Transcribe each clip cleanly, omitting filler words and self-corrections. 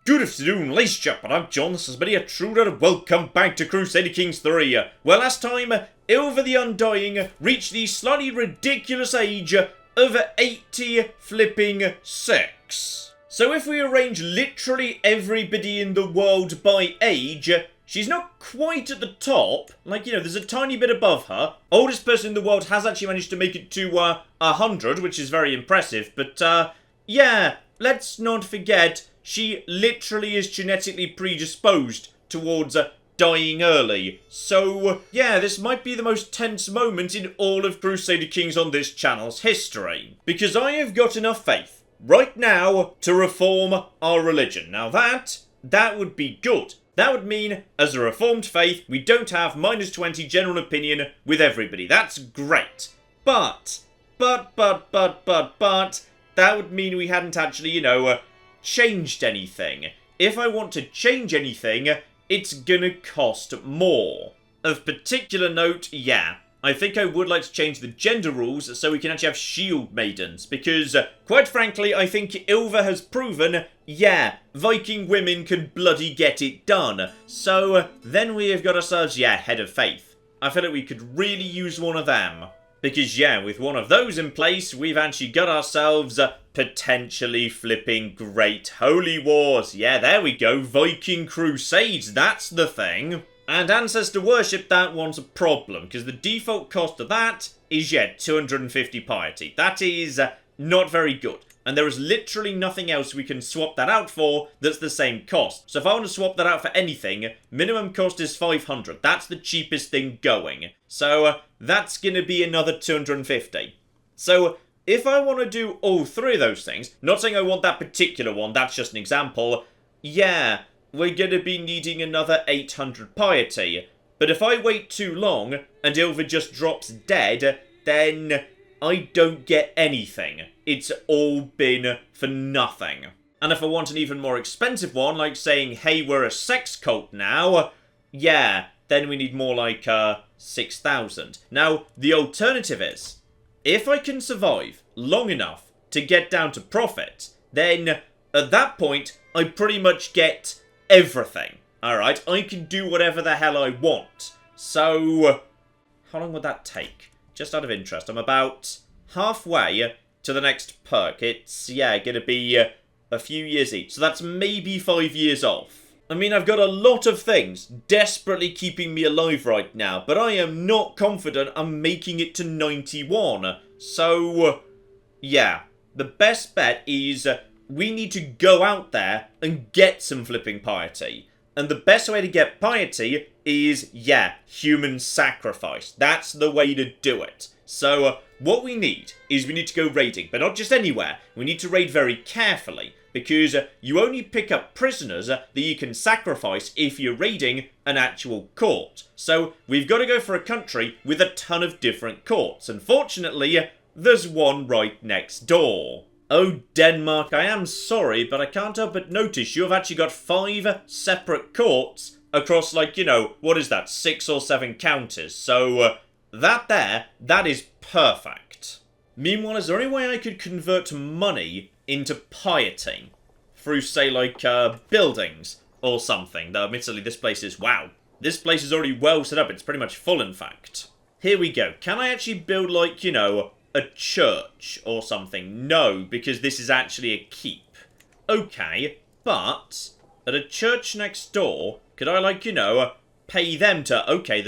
Good afternoon, ladies and gentlemen, I'm John, this is Many a Truder, welcome back to Crusader Kings 3. Well, last time, Ilva the Undying reached the slightly ridiculous age of 80 flipping 6. So if we arrange literally everybody in the world by age, she's not quite at the top, like, you know, there's a tiny bit above her. Oldest person in the world has actually managed to make it to 100, which is very impressive, but yeah, let's not forget, she literally is genetically predisposed towards dying early. So, yeah, this might be the most tense moment in all of Crusader Kings on this channel's history. Because I have got enough faith, right now, to reform our religion. Now that would be good. That would mean, as a reformed faith, we don't have -20 general opinion with everybody. That's great. But, that would mean we hadn't actually, you know, changed anything. If I want to change anything, it's gonna cost more. Of particular note, yeah, I think I would like to change the gender rules so we can actually have shield maidens, because, quite frankly, I think Ilva has proven, yeah, Viking women can bloody get it done. So, then we have got ourselves, yeah, head of faith. I feel like we could really use one of them. Because, yeah, with one of those in place, we've actually got ourselves potentially flipping great holy wars. Yeah, there we go. Viking crusades, that's the thing. And ancestor worship, that one's a problem, because the default cost of that is, yeah, 250 piety. That is not very good. And there is literally nothing else we can swap that out for that's the same cost. So if I want to swap that out for anything, minimum cost is 500. That's the cheapest thing going. So that's going to be another 250. So if I want to do all three of those things, not saying I want that particular one, that's just an example, yeah, we're going to be needing another 800 piety. But if I wait too long and Ilva just drops dead, then I don't get anything. It's all been for nothing. And if I want an even more expensive one, like saying, hey, we're a sex cult now, yeah, then we need more like 6,000. Now, the alternative is, if I can survive long enough to get down to profit, then at that point, I pretty much get everything. Alright, I can do whatever the hell I want. So, how long would that take? Just out of interest, I'm about halfway to the next perk. It's, yeah, gonna be a few years each. So that's maybe 5 years off. I mean, I've got a lot of things desperately keeping me alive right now, but I am not confident I'm making it to 91. So, yeah, the best bet is we need to go out there and get some flipping piety. And the best way to get piety is, yeah, human sacrifice. That's the way to do it. So, what we need is we need to go raiding, but not just anywhere. We need to raid very carefully, because you only pick up prisoners that you can sacrifice if you're raiding an actual court. So, we've got to go for a country with a ton of different courts. Unfortunately, there's one right next door. Oh, Denmark, I am sorry, but I can't help but notice you have actually got 5 separate courts across, like, you know, what is that, 6 or 7 counties. So, that is perfect. Meanwhile, is there any way I could convert money into piety? Through, say, like, buildings or something. Though, admittedly, this place is, wow. This place is already well set up. It's pretty much full, in fact. Here we go. Can I actually build, like, you know, a church or something? No, because this is actually a keep. Okay, but at a church next door, could I, like, you know, pay them to... Okay,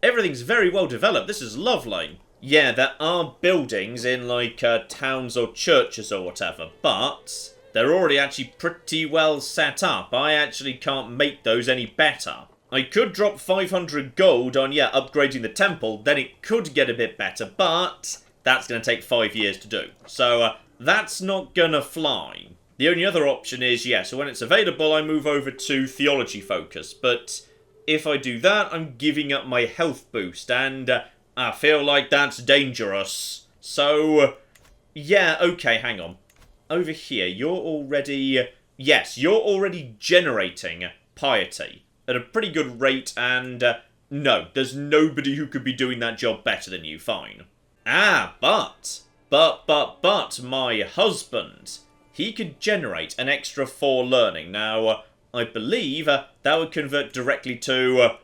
everything's very well developed. This is lovely. Yeah, there are buildings in, like, towns or churches or whatever, but they're already actually pretty well set up. I actually can't make those any better. I could drop 500 gold on, yeah, upgrading the temple, then it could get a bit better, but that's going to take 5 years to do. So, that's not going to fly. The only other option is, yeah, so when it's available, I move over to theology focus, but if I do that, I'm giving up my health boost, and I feel like that's dangerous. So, yeah, okay, hang on. Over here, you're already... Yes, you're already generating piety at a pretty good rate, and no, there's nobody who could be doing that job better than you, fine. Ah, but my husband, he could generate an extra 4 learning. Now, I believe that would convert directly to...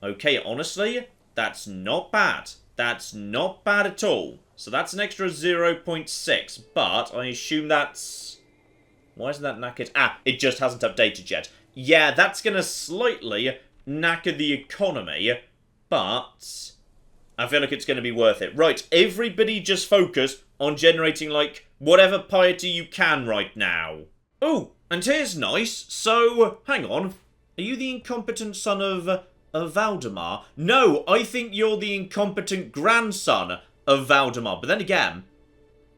okay, honestly, that's not bad. That's not bad at all. So that's an extra 0.6, but I assume that's... why isn't that knackered? Ah, it just hasn't updated yet. Yeah, that's going to slightly knacker the economy, but I feel like it's going to be worth it. Right, everybody just focus on generating, like, whatever piety you can right now. Oh, and here's nice. So, hang on. Are you the incompetent son of Valdemar? No, I think you're the incompetent grandson of Valdemar. But then again,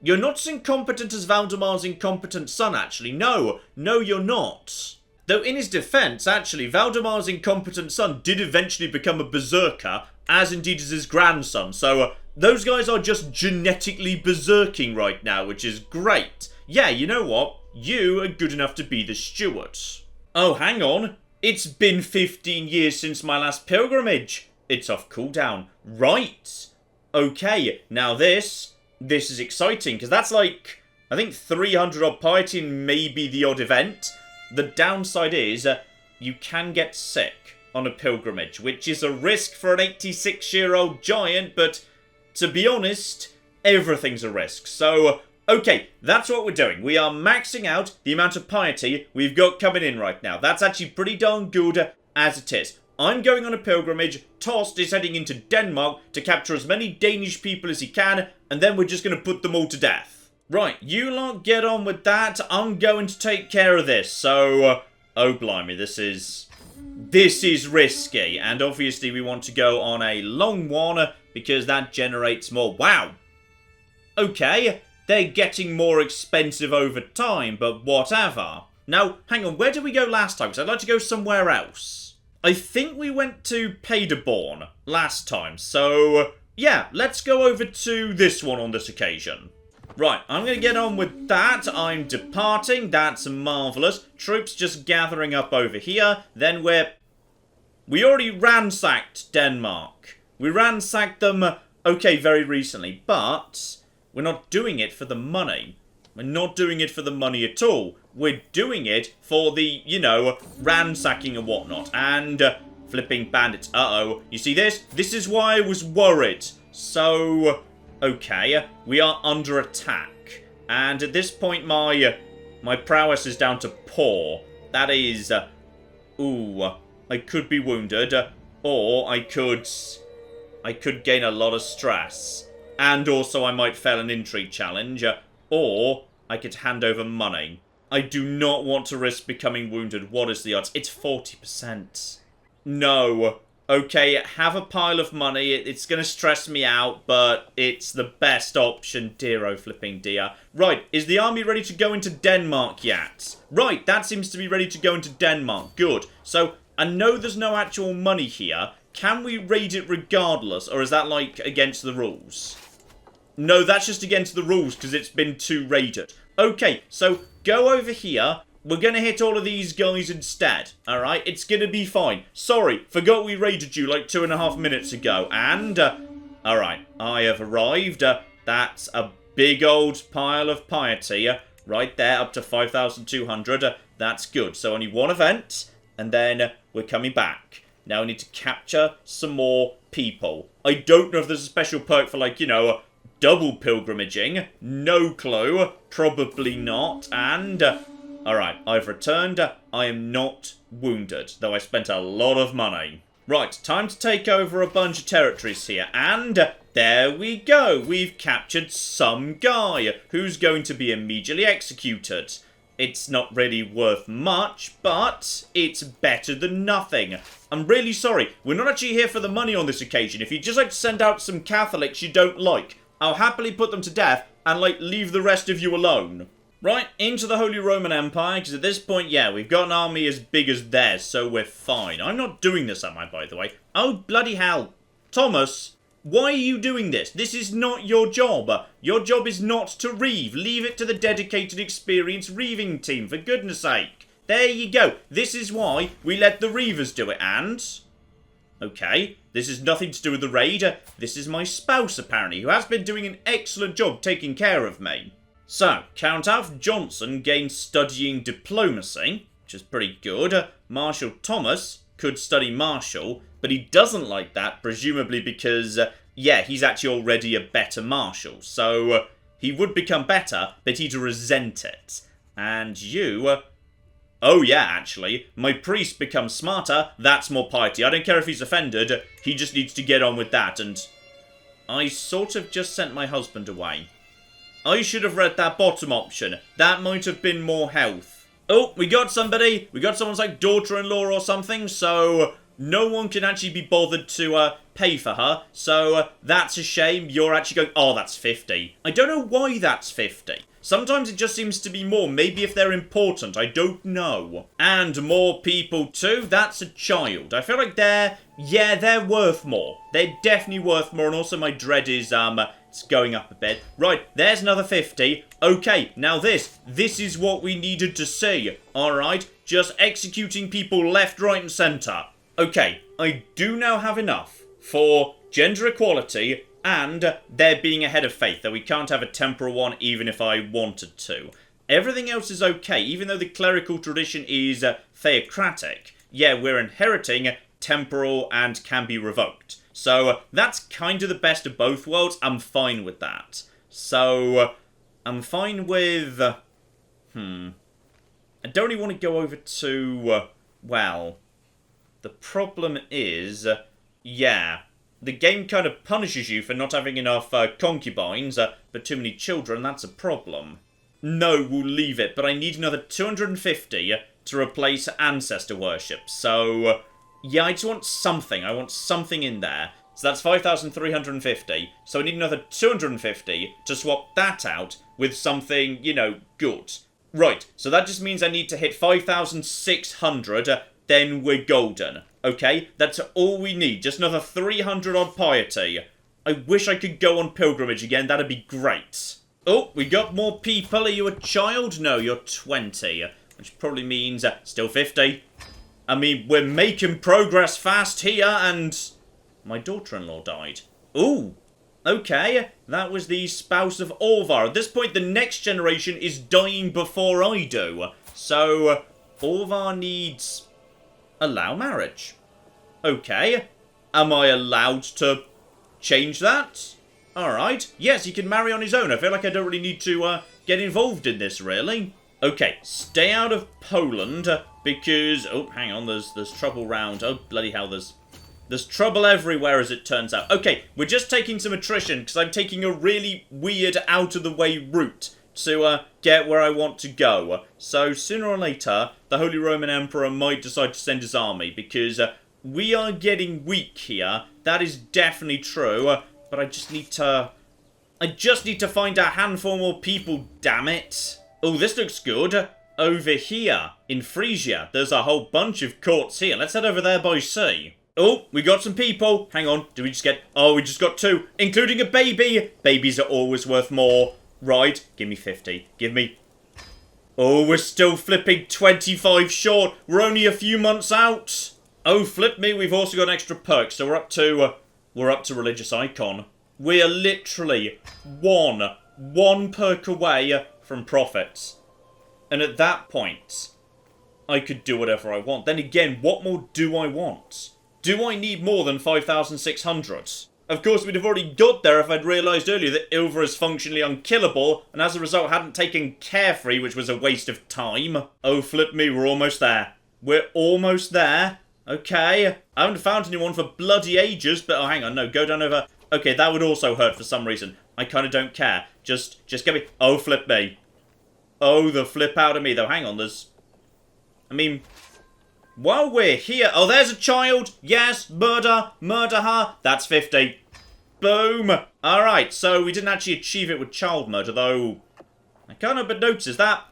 you're not as incompetent as Valdemar's incompetent son, actually. No, you're not. Though in his defense, actually, Valdemar's incompetent son did eventually become a berserker, as indeed is his grandson. So, those guys are just genetically berserking right now, which is great. Yeah, you know what? You are good enough to be the steward. Oh, hang on. It's been 15 years since my last pilgrimage. It's off cooldown. Right. Okay, now this is exciting, because that's like, I think 300 odd piety and maybe the odd event. The downside is, you can get sick on a pilgrimage, which is a risk for an 86-year-old giant, but to be honest, everything's a risk. So, okay, that's what we're doing. We are maxing out the amount of piety we've got coming in right now. That's actually pretty darn good as it is. I'm going on a pilgrimage. Tost is heading into Denmark to capture as many Danish people as he can, and then we're just going to put them all to death. Right, you lot get on with that. I'm going to take care of this. So, oh blimey, this is risky. And obviously we want to go on a long one because that generates more. Wow. Okay, they're getting more expensive over time, but whatever. Now, hang on, where did we go last time? Because I'd like to go somewhere else. I think we went to Paderborn last time. So, yeah, let's go over to this one on this occasion. Right, I'm going to get on with that. I'm departing. That's marvellous. Troops just gathering up over here. Then we already ransacked Denmark. We ransacked them, okay, very recently. But we're not doing it for the money. We're not doing it for the money at all. We're doing it for the, you know, ransacking and whatnot. And flipping bandits. Uh-oh. You see this? This is why I was worried. So... okay, we are under attack. And at this point, my prowess is down to poor. That is... ooh, I could be wounded. Or I could gain a lot of stress. And also I might fail an intrigue challenge. Or I could hand over money. I do not want to risk becoming wounded. What is the odds? It's 40%. No. Okay, have a pile of money. It's going to stress me out, but it's the best option. Dear oh flipping dear. Right, is the army ready to go into Denmark yet? Right, that seems to be ready to go into Denmark. Good. So, I know there's no actual money here. Can we raid it regardless, or is that, like, against the rules? No, that's just against the rules, because it's been too raided. Okay, so, go over here. We're going to hit all of these guys instead, alright? It's going to be fine. Sorry, forgot we raided you like 2.5 minutes ago. And, alright, I have arrived. That's a big old pile of piety right there, up to 5,200. That's good. So only one event, and then we're coming back. Now we need to capture some more people. I don't know if there's a special perk for, like, you know, double pilgrimaging. No clue. Probably not. And... alright, I've returned. I am not wounded, though I spent a lot of money. Right, time to take over a bunch of territories here. And there we go. We've captured some guy who's going to be immediately executed. It's not really worth much, but it's better than nothing. I'm really sorry. We're not actually here for the money on this occasion. If you'd just like to send out some Catholics you don't like, I'll happily put them to death and, like, leave the rest of you alone. Right, into the Holy Roman Empire, because at this point, yeah, we've got an army as big as theirs, so we're fine. I'm not doing this, am I, by the way? Oh, bloody hell. Thomas, why are you doing this? This is not your job. Your job is not to reeve. Leave it to the dedicated, experienced reeving team, for goodness sake. There you go. This is why we let the reavers do it, and... okay, this is nothing to do with the raid. This is my spouse, apparently, who has been doing an excellent job taking care of me. So, Count Alf Johnson gained studying diplomacy, which is pretty good. Marshal Thomas could study marshal, but he doesn't like that, presumably because, yeah, he's actually already a better marshal. So, he would become better, but he'd resent it. And you... oh yeah, actually, my priest becomes smarter, that's more piety. I don't care if he's offended, he just needs to get on with that, and... I sort of just sent my husband away. I should have read that bottom option. That might have been more health. Oh, we got somebody. We got someone's like daughter-in-law or something, so no one can actually be bothered to pay for her. So that's a shame. You're actually going, oh, that's 50. I don't know why that's 50. Sometimes it just seems to be more. Maybe if they're important. I don't know. And more people too. That's a child. I feel like they're worth more. They're definitely worth more. And also my dread is, it's going up a bit. Right, there's another 50. Okay, now this is what we needed to see. Alright, just executing people left, right and centre. Okay, I do now have enough for gender equality and there being a head of faith, though we can't have a temporal one even if I wanted to. Everything else is okay, even though the clerical tradition is theocratic. Yeah, we're inheriting temporal and can be revoked. So that's kind of the best of both worlds. I'm fine with that. So I'm fine with... I don't really want to go over to... well, the problem is... yeah, the game kind of punishes you for not having enough concubines, but too many children. That's a problem. No, we'll leave it, but I need another 250 to replace ancestor worship. So... yeah, I just want something. I want something in there. So that's 5,350. So I need another 250 to swap that out with something, you know, good. Right, so that just means I need to hit 5,600, then we're golden. Okay, that's all we need. Just another 300 odd piety. I wish I could go on pilgrimage again. That'd be great. Oh, we got more people. Are you a child? No, you're 20. Which probably means still 50. I mean, we're making progress fast here, and my daughter-in-law died. Ooh, okay, that was the spouse of Orvar. At this point, the next generation is dying before I do. So, Orvar needs... allow marriage. Okay, am I allowed to change that? Alright, yes, he can marry on his own. I feel like I don't really need to get involved in this, really. Okay, stay out of Poland, because... oh, hang on, there's trouble round. Oh, bloody hell, there's trouble everywhere, as it turns out. Okay, we're just taking some attrition, because I'm taking a really weird, out-of-the-way route to get where I want to go. So, sooner or later, the Holy Roman Emperor might decide to send his army, because we are getting weak here. That is definitely true, but I just need to find a handful more people, damn it. Oh, this looks good. Over here, in Frisia, there's a whole bunch of courts here. Let's head over there by sea. Oh, we got some people. Hang on, did we just get... oh, we just got 2, including a baby. Babies are always worth more. Right, give me 50. Give me... oh, we're still flipping 25 short. We're only a few months out. Oh, flip me, we've also got an extra perk. So we're up to religious icon. We are literally one perk away from profits. And at that point, I could do whatever I want. Then again, what more do I want? Do I need more than 5,600? Of course, we'd have already got there if I'd realised earlier that Ilva is functionally unkillable, and as a result hadn't taken Carefree, which was a waste of time. Oh, flip me, we're almost there. We're almost there. Okay. I haven't found anyone for bloody ages, but oh, hang on, no, go down over... okay, that would also hurt for some reason. I kind of don't care. Just get me... oh, flip me. Oh, the flip out of me, though. Hang on, there's... I mean... while we're here... oh, there's a child! Yes, murder her! That's 50. Boom! Alright, so we didn't actually achieve it with child murder, though... I can't help but notice, is that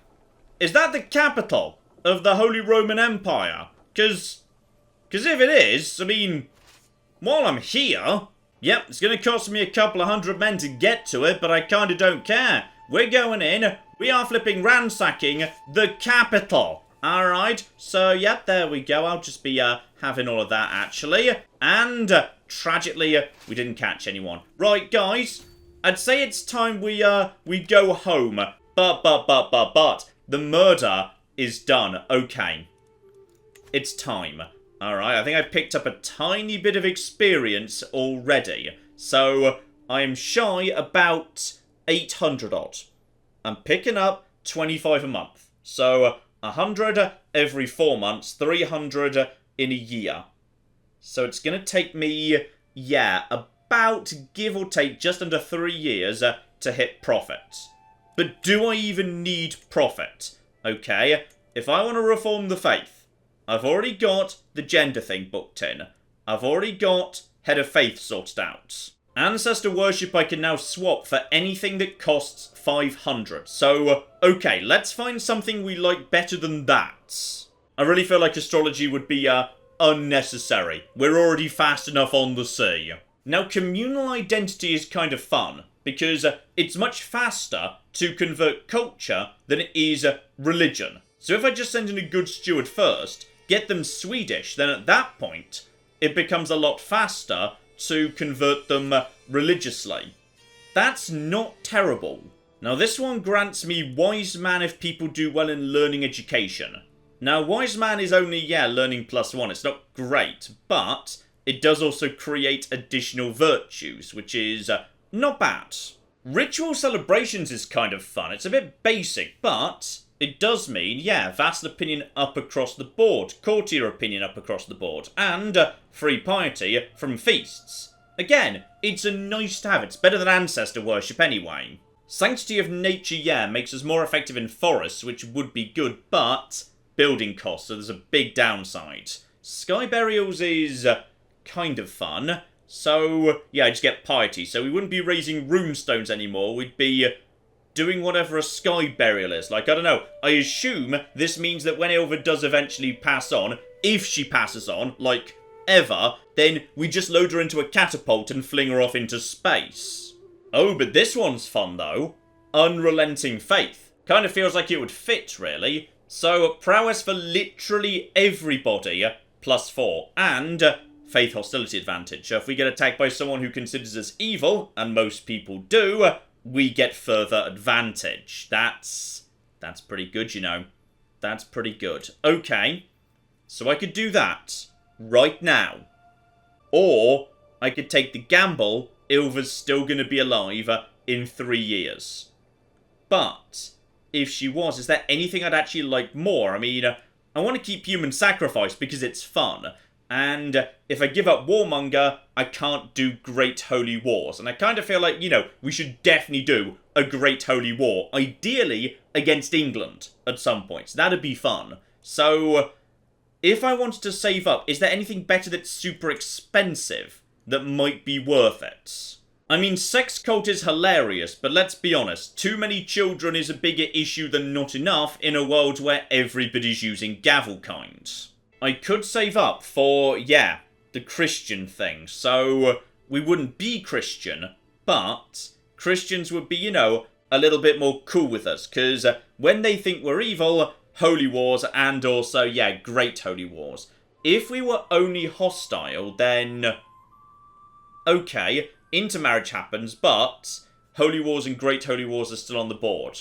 the capital of the Holy Roman Empire? Because if it is, I mean... while I'm here... yep, it's going to cost me a couple of 100 men to get to it, but I kind of don't care. We're going in. We are flipping ransacking the capital. Alright, so yep, there we go. I'll just be having all of that, actually. And, tragically, we didn't catch anyone. Right, guys, I'd say it's time we go home. But, the murder is done. Okay. It's time. Alright, I think I've picked up a tiny bit of experience already. So, I'm shy about 800 odd. I'm picking up 25 a month. So, 100 every 4 months, 300 in a year. So it's going to take me, yeah, about, give or take, just under 3 years to hit profit. But do I even need profit? Okay, if I want to reform the faith, I've already got the gender thing booked in. I've already got head of faith sorted out. Ancestor worship I can now swap for anything that costs 500. So, okay, let's find something we like better than that. I really feel like astrology would be, unnecessary. We're already fast enough on the sea. Now, communal identity is kind of fun, because it's much faster to convert culture than it is religion. So if I just send in a good steward first, get them Swedish, then at that point, it becomes a lot faster to convert them religiously. That's not terrible. Now this one grants me Wise Man if people do well in learning education. Now Wise Man is only, yeah, learning +1. It's not great, but it does also create additional virtues, which is not bad. Ritual celebrations is kind of fun. It's a bit basic, but it does mean, yeah, vassal opinion up across the board, courtier opinion up across the board, and free piety from feasts. Again, it's a nice to have. It's better than ancestor worship anyway. Sanctity of nature, yeah, makes us more effective in forests, which would be good, but building costs, so there's a big downside. Sky burials is kind of fun. So, yeah, I just get piety. So we wouldn't be raising runestones anymore. We'd be doing whatever a sky burial is. Like, I don't know. I assume this means that when Ilva does eventually pass on, if she passes on, like, ever, then we just load her into a catapult and fling her off into space. Oh, but this one's fun, though. Unrelenting faith. Kind of feels like it would fit, really. So, prowess for literally everybody, +4. And faith hostility advantage. So if we get attacked by someone who considers us evil, and most people do, we get further advantage. That's pretty good, you know. That's pretty good. Okay, so I could do that right now. Or I could take the gamble, Ilva's still going to be alive in 3 years. But if she was, is there anything I'd actually like more? I mean, I want to keep human sacrifice because it's fun. And if I give up Warmonger, I can't do Great Holy Wars. And I kind of feel like, you know, we should definitely do a Great Holy War. Ideally, against England at some point. So that'd be fun. So, if I wanted to save up, is there anything better that's super expensive that might be worth it? I mean, sex cult is hilarious, but let's be honest. Too many children is a bigger issue than not enough in a world where everybody's using Gavelkind. I could save up for, yeah, the Christian thing. So, we wouldn't be Christian, but Christians would be, you know, a little bit more cool with us. Because when they think we're evil, holy wars and also, yeah, great holy wars. If we were only hostile, then okay, intermarriage happens, but holy wars and great holy wars are still on the board.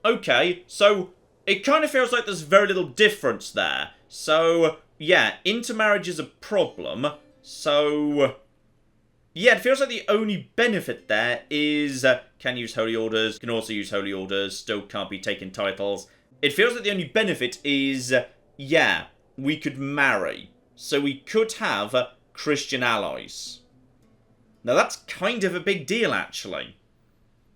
Okay, so it kind of feels like there's very little difference there. So, yeah, intermarriage is a problem. So, yeah, it feels like the only benefit there is can use holy orders, can also use holy orders, still can't be taking titles. It feels like the only benefit is, yeah, we could marry. So we could have Christian allies. Now that's kind of a big deal, actually.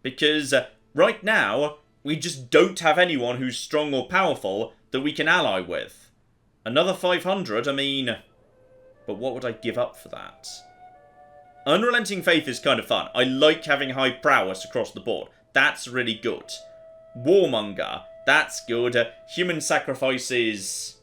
Because right now, we just don't have anyone who's strong or powerful that we can ally with. Another 500, I mean, but what would I give up for that? Unrelenting faith is kind of fun. I like having high prowess across the board. That's really good. Warmonger, that's good. Human sacrifices.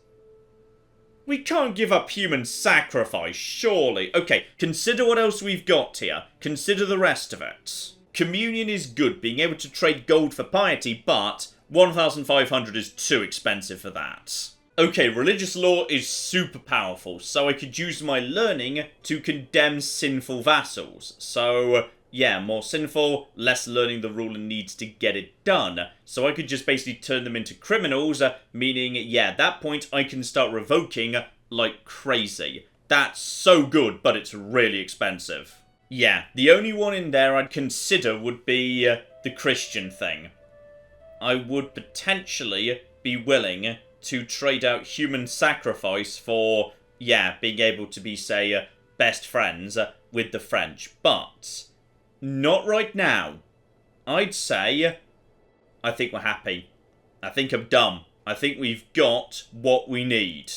We can't give up human sacrifice, surely. Okay, consider what else we've got here. Consider the rest of it. Communion is good, being able to trade gold for piety, but 1,500 is too expensive for that. Okay, religious law is super powerful, so I could use my learning to condemn sinful vassals. So, yeah, more sinful, less learning the rule and needs to get it done. So I could just basically turn them into criminals, meaning, yeah, at that point I can start revoking like crazy. That's so good, but it's really expensive. Yeah, the only one in there I'd consider would be the Christian thing. I would potentially be willing to trade out human sacrifice for, yeah, being able to be, say, best friends with the French. But not right now. I'd say I think we're happy. I think I'm done. I think we've got what we need.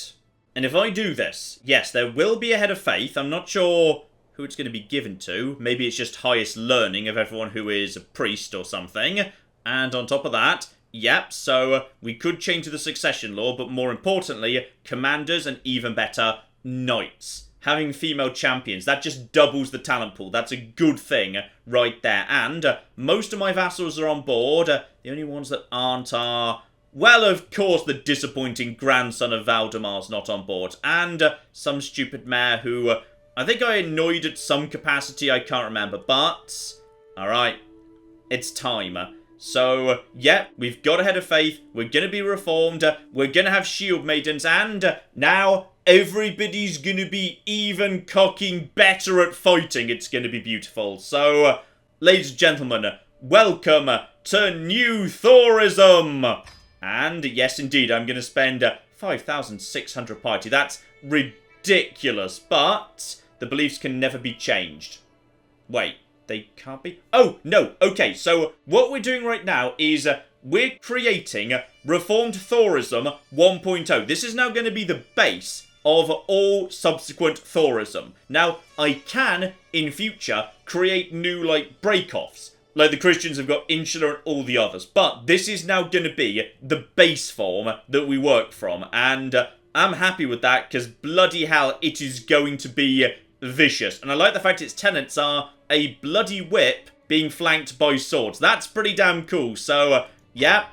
And if I do this, yes, there will be a head of faith. I'm not sure who it's going to be given to. Maybe it's just highest learning of everyone who is a priest or something. And on top of that, yep, so we could change the succession law, but more importantly, commanders and even better, knights. Having female champions, that just doubles the talent pool. That's a good thing right there. And most of my vassals are on board. The only ones that aren't are, well, of course, the disappointing grandson of Valdemar's not on board. And some stupid mayor who I think I annoyed at some capacity, I can't remember. But, alright, it's time. So, yeah, we've got a head of faith, we're going to be reformed, we're going to have shield maidens, and now everybody's going to be even cocking better at fighting. It's going to be beautiful. So, ladies and gentlemen, welcome to New Thorism! And, yes, indeed, I'm going to spend 5,600 piety. That's ridiculous, but the beliefs can never be changed. Wait. They can't be? Oh, no. Okay, so what we're doing right now is we're creating Reformed Thorism 1.0. This is now going to be the base of all subsequent Thorism. Now, I can, in future, create new, like, break-offs. Like the Christians have got Insular and all the others. But this is now going to be the base form that we work from. And I'm happy with that because bloody hell, it is going to be vicious. And I like the fact its tenets are a bloody whip being flanked by swords. That's pretty damn cool. So, yeah,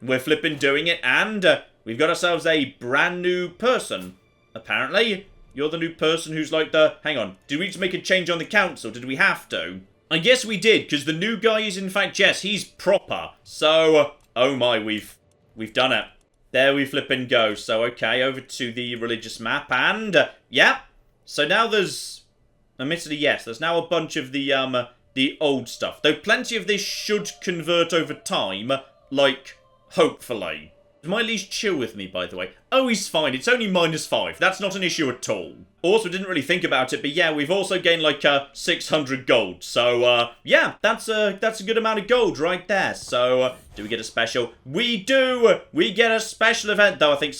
we're flipping doing it. And we've got ourselves a brand new person. Apparently, you're the new person who's like the... Hang on. Did we just make a change on the council? Did we have to? I guess we did, because the new guy is in fact Jess. He's proper. So, oh my, we've done it. There we flip and go. So, okay, over to the religious map. And, yeah. So now there's... Admittedly, yes, there's now a bunch of the old stuff. Though plenty of this should convert over time, like, hopefully. Does my liege chill with me, by the way? Oh, he's fine. It's only -5. That's not an issue at all. Also, didn't really think about it, but yeah, we've also gained, like, 600 gold. So, yeah, that's a good amount of gold right there. So, do we get a special? We do! We get a special event, though I think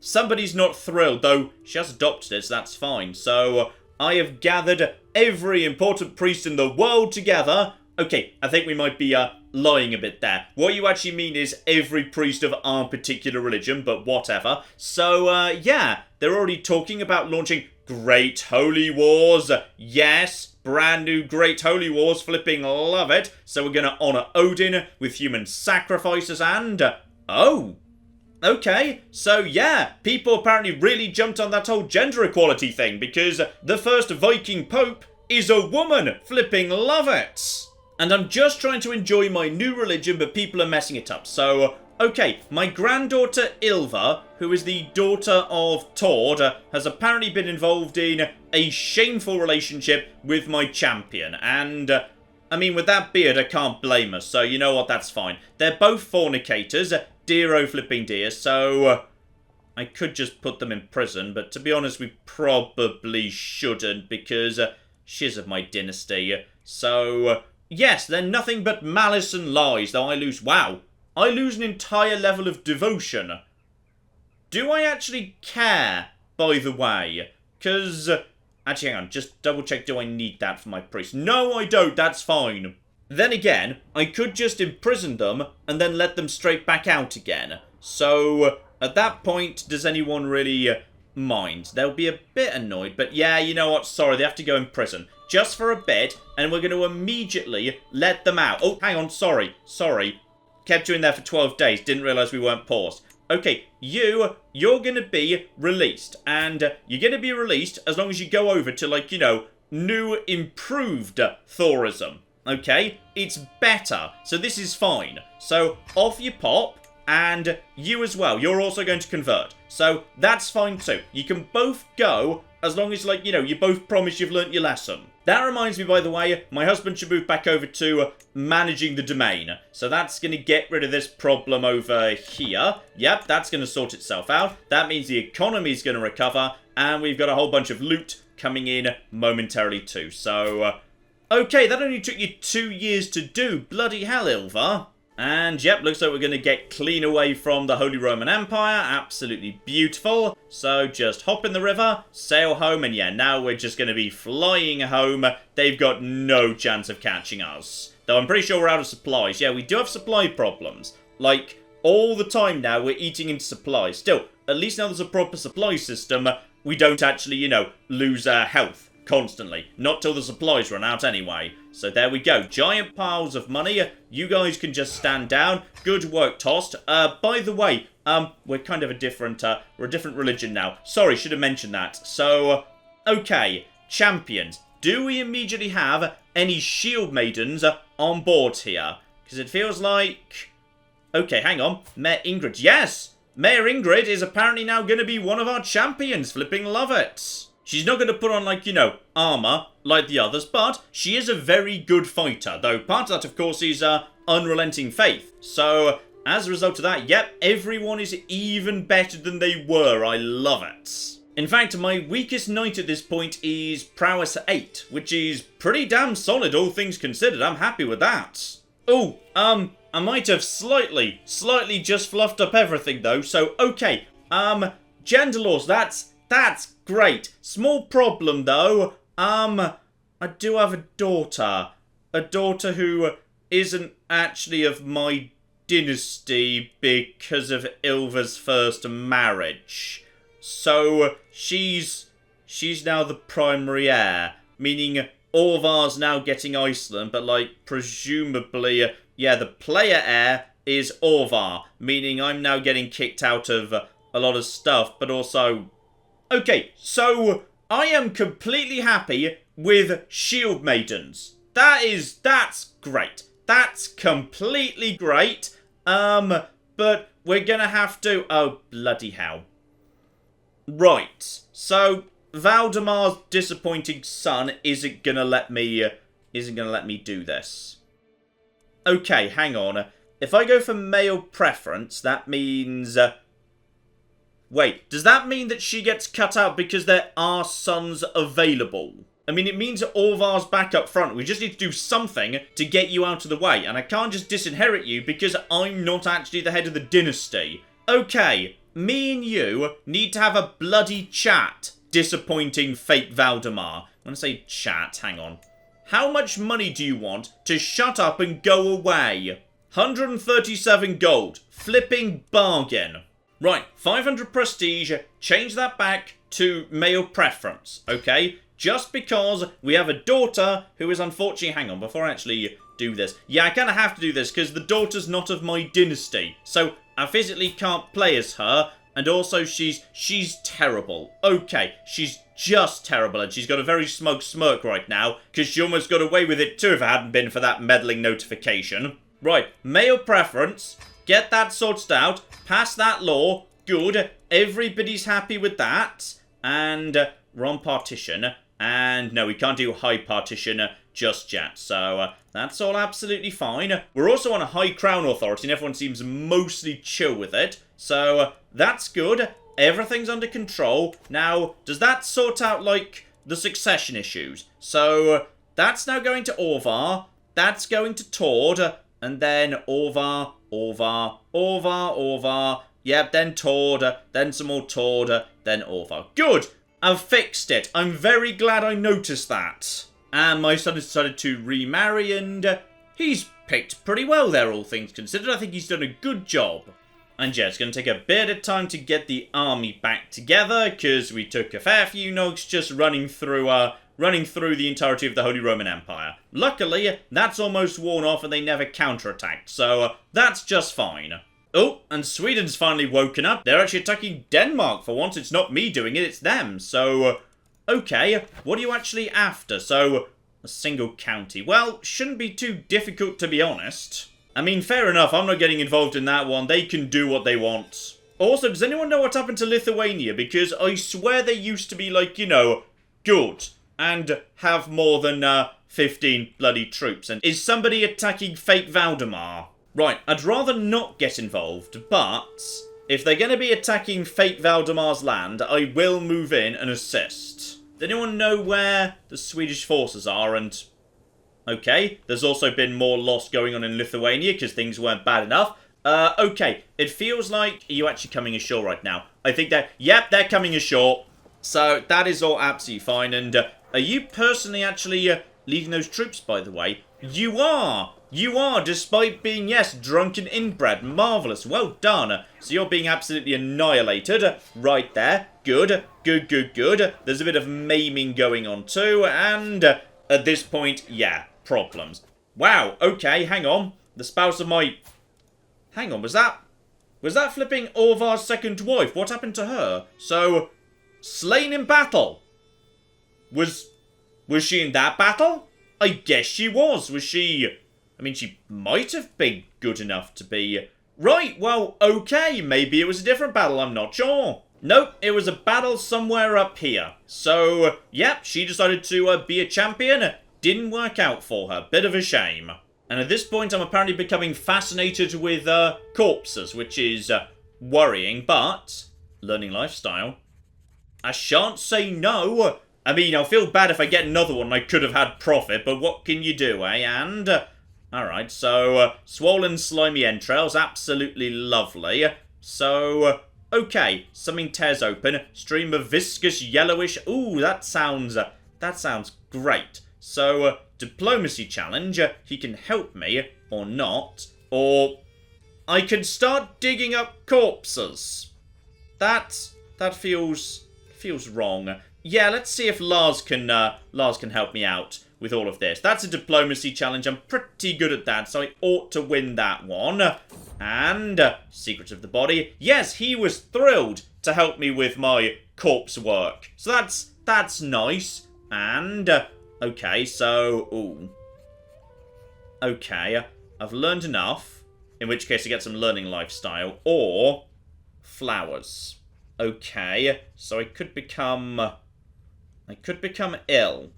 somebody's not thrilled, though she has adopted it, so that's fine. So, I have gathered every important priest in the world together. Okay, I think we might be lying a bit there. What you actually mean is every priest of our particular religion, but whatever. So, yeah, they're already talking about launching Great Holy Wars. Yes, brand new Great Holy Wars, flipping love it. So we're going to honour Odin with human sacrifices and... oh! Okay, so yeah, people apparently really jumped on that whole gender equality thing because the first Viking Pope is a woman. Flipping love it. And I'm just trying to enjoy my new religion, but people are messing it up. So, okay, my granddaughter Ilva, who is the daughter of Tord, has apparently been involved in a shameful relationship with my champion. And, I mean, with that beard, I can't blame her. So, you know what, that's fine. They're both fornicators. Dear oh flipping dear, so I could just put them in prison, but to be honest, we probably shouldn't because she's of my dynasty. So, yes, they're nothing but malice and lies, though I lose an entire level of devotion. Do I actually care, by the way? Because, actually, hang on, just double check, do I need that for my priest? No, I don't, that's fine. Then again, I could just imprison them and then let them straight back out again. So, at that point, does anyone really mind? They'll be a bit annoyed, but yeah, you know what? Sorry, they have to go in prison. Just for a bit, and we're going to immediately let them out. Oh, hang on, sorry. Kept you in there for 12 days, didn't realise we weren't paused. Okay, you're going to be released, and you're going to be released as long as you go over to, like, you know, new improved Thorism. Okay? It's better. So this is fine. So off you pop, and you as well. You're also going to convert. So that's fine too. You can both go as long as, like, you know, you both promise you've learnt your lesson. That reminds me, by the way, my husband should move back over to managing the domain. So that's going to get rid of this problem over here. Yep, that's going to sort itself out. That means the economy is going to recover, and we've got a whole bunch of loot coming in momentarily too. So, okay, that only took you 2 years to do. Bloody hell, Ilva. And yep, looks like we're going to get clean away from the Holy Roman Empire. Absolutely beautiful. So just hop in the river, sail home, and yeah, now we're just going to be flying home. They've got no chance of catching us. Though I'm pretty sure we're out of supplies. Yeah, we do have supply problems. Like, all the time now, we're eating into supplies. Still, at least now there's a proper supply system, we don't actually, you know, lose our health constantly. Not till the supplies run out anyway. So there we go. Giant piles of money. You guys can just stand down. Good work, Tossed. By the way, we're kind of a different, we're a different religion now. Sorry, should have mentioned that. So, okay. Champions. Do we immediately have any shield maidens on board here? Because it feels like... Okay, hang on. Mayor Ingrid. Yes! Mayor Ingrid is apparently now going to be one of our champions. Flipping love it. She's not going to put on, like, you know, armor like the others, but she is a very good fighter, though part of that, of course, is unrelenting faith. So, as a result of that, yep, everyone is even better than they were. I love it. In fact, my weakest knight at this point is Prowess 8, which is pretty damn solid, all things considered. I'm happy with that. Oh, I might have slightly just fluffed up everything, though, so, okay. Gender laws, that's great. Small problem, though. I do have a daughter. A daughter who isn't actually of my dynasty because of Ilva's first marriage. So, she's now the primary heir. Meaning, Orvar's now getting Iceland, but, like, presumably, yeah, the player heir is Orvar. Meaning I'm now getting kicked out of a lot of stuff, but also... Okay, so I am completely happy with shield maidens. That's great. That's completely great. But we're gonna have to... Oh, bloody hell. Right. So, Valdemar's disappointing son isn't gonna let me do this. Okay, hang on. If I go for male preference, that means... Wait, does that mean that she gets cut out because there are sons available? I mean, it means Orvar's back up front. We just need to do something to get you out of the way. And I can't just disinherit you because I'm not actually the head of the dynasty. Okay, me and you need to have a bloody chat. Disappointing fake Valdemar. I'm going to say chat, hang on. How much money do you want to shut up and go away? 137 gold. Flipping bargain. Right, 500 prestige, change that back to male preference, okay? Just because we have a daughter who is unfortunately... Hang on, before I actually do this. Yeah, I kind of have to do this because the daughter's not of my dynasty. So, I physically can't play as her, and also she's terrible. Okay, she's just terrible, and she's got a very smug smirk right now because she almost got away with it too if it hadn't been for that meddling notification. Right, male preference... Get that sorted out. Pass that law. Good. Everybody's happy with that. And we're on partition. And no, we can't do high partition just yet. So that's all absolutely fine. We're also on a high crown authority and everyone seems mostly chill with it. So that's good. Everything's under control. Now, does that sort out, like, the succession issues? So that's now going to Orvar. That's going to Tord. And then Orvar... Yep, then Tord, then some more Tord, then Orvar. Good! I've fixed it. I'm very glad I noticed that. And my son has decided to remarry, and he's picked pretty well there, all things considered. I think he's done a good job. And yeah, it's going to take a bit of time to get the army back together, because we took a fair few knocks just running through the entirety of the Holy Roman Empire. Luckily, that's almost worn off and they never counterattacked, so that's just fine. Oh, and Sweden's finally woken up. They're actually attacking Denmark for once. It's not me doing it, it's them. So, okay, what are you actually after? So, a single county. Well, shouldn't be too difficult, to be honest. I mean, fair enough, I'm not getting involved in that one. They can do what they want. Also, does anyone know what happened to Lithuania? Because I swear they used to be, like, you know, good. And have more than, 15 bloody troops. And is somebody attacking fake Valdemar? Right, I'd rather not get involved, but if they're going to be attacking fake Valdemar's land, I will move in and assist. Does anyone know where the Swedish forces are? And okay, there's also been more loss going on in Lithuania because things weren't bad enough. Okay, it feels like... Are you actually coming ashore right now? I think they're... Yep, they're coming ashore. So, that is all absolutely fine. And are you personally actually leading those troops, by the way? You are! You are, despite being, yes, drunk and inbred. Marvellous. Well done. So you're being absolutely annihilated. Right there. Good. Good, good, good. There's a bit of maiming going on too. And at this point, yeah, problems. Wow. Okay, hang on. The spouse of my... Hang on, was that flipping Orvar's second wife? What happened to her? So, slain in battle. Was she in that battle? I guess she was. Was she... I mean, she might have been good enough to be... Right, well, okay, maybe it was a different battle, I'm not sure. Nope, it was a battle somewhere up here. So, yep, she decided to be a champion. Didn't work out for her. Bit of a shame. And at this point, I'm apparently becoming fascinated with corpses, which is worrying, but... Learning lifestyle. I shan't say no. I mean, I'll feel bad if I get another one I could have had profit, but what can you do, eh? And... Alright, so, swollen slimy entrails, absolutely lovely. So, okay, something tears open, stream of viscous yellowish, ooh, that sounds great. So, diplomacy challenge, he can help me, or not, or I can start digging up corpses. That feels wrong. Yeah, let's see if Lars can help me out with all of this. That's a diplomacy challenge. I'm pretty good at that, so I ought to win that one. And secrets of the body. Yes, he was thrilled to help me with my corpse work. So that's nice. And okay, so ooh. Okay, I've learned enough. In which case I get some learning lifestyle or flowers. Okay, so I could become ill.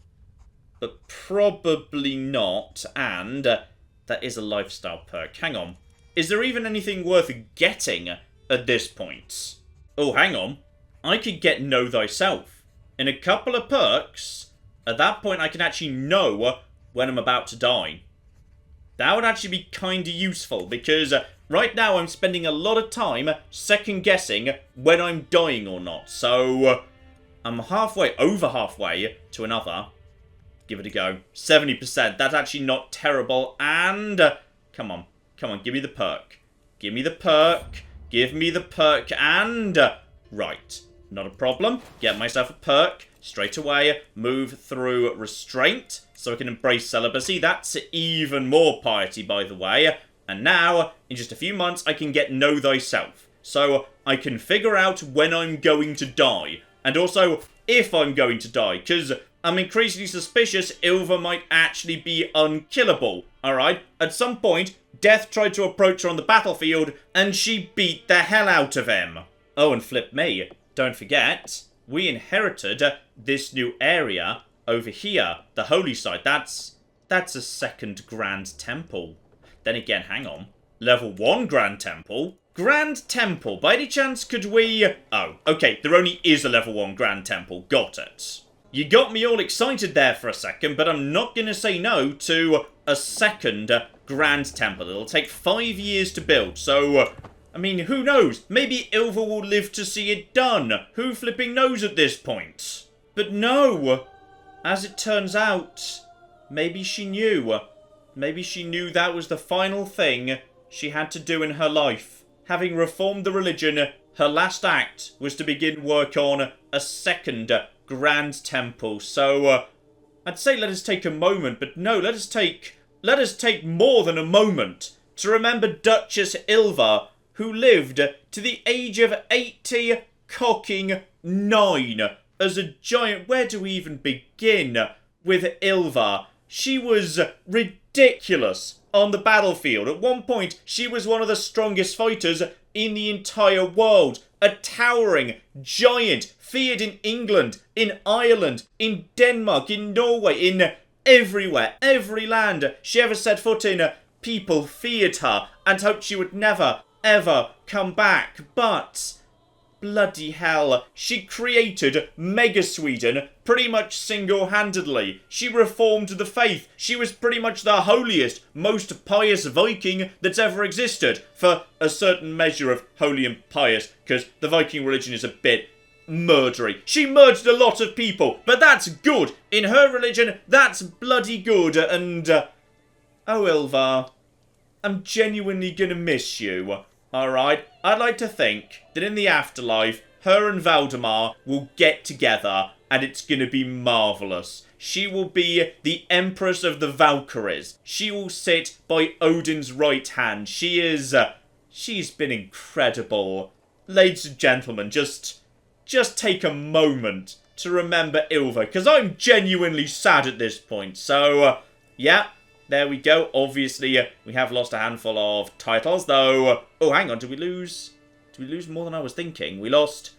But probably not, and that is a lifestyle perk. Hang on. Is there even anything worth getting at this point? Oh, hang on. I could get Know Thyself. In a couple of perks, at that point I can actually know when I'm about to die. That would actually be kind of useful, because right now I'm spending a lot of time second-guessing when I'm dying or not. So, I'm over halfway to another. Give it a go. 70%. That's actually not terrible. And come on. Come on. Give me the perk. Give me the perk. Give me the perk. And right. Not a problem. Get myself a perk. Straight away. Move through restraint. So I can embrace celibacy. That's even more piety, by the way. And now, in just a few months, I can get Know Thyself. So I can figure out when I'm going to die. And also, if I'm going to die. Because I'm increasingly suspicious Ilva might actually be unkillable. Alright? At some point, Death tried to approach her on the battlefield, and she beat the hell out of him. Oh, and flip me. Don't forget, we inherited this new area over here. The holy site. That's a second Grand Temple. Then again, hang on. Level 1 Grand Temple? Grand Temple. By any chance, could we... Oh, okay. There only is a level 1 Grand Temple. Got it. You got me all excited there for a second, but I'm not going to say no to a second Grand Temple. It'll take 5 years to build, so... I mean, who knows? Maybe Ilva will live to see it done. Who flipping knows at this point? But no! As it turns out, maybe she knew. Maybe she knew that was the final thing she had to do in her life. Having reformed the religion, her last act was to begin work on a second Grand Temple. So, I'd say let us take a moment, but no, let us take more than a moment to remember Duchess Ilva, who lived to the age of 89. as a giant. Where do we even begin with Ilva? She was ridiculous on the battlefield. At one point, she was one of the strongest fighters in the entire world. A towering giant, feared in England, in Ireland, in Denmark, in Norway, in everywhere, every land she ever set foot in. People feared her and hoped she would never, ever come back. But bloody hell, she created Mega Sweden pretty much single-handedly. She reformed the faith. She was pretty much the holiest, most pious Viking that's ever existed, for a certain measure of holy and pious, because the Viking religion is a bit murdery. She murdered a lot of people, but that's good. In her religion, that's bloody good. And, oh, Ilva, I'm genuinely gonna miss you. Alright, I'd like to think that in the afterlife, her and Valdemar will get together and it's gonna be marvellous. She will be the Empress of the Valkyries. She will sit by Odin's right hand. She's been incredible. Ladies and gentlemen, just take a moment to remember Ilva, because I'm genuinely sad at this point. So, yeah. There we go. Obviously, we have lost a handful of titles, though. Oh, hang on. Did we lose? Did we lose more than I was thinking? We lost...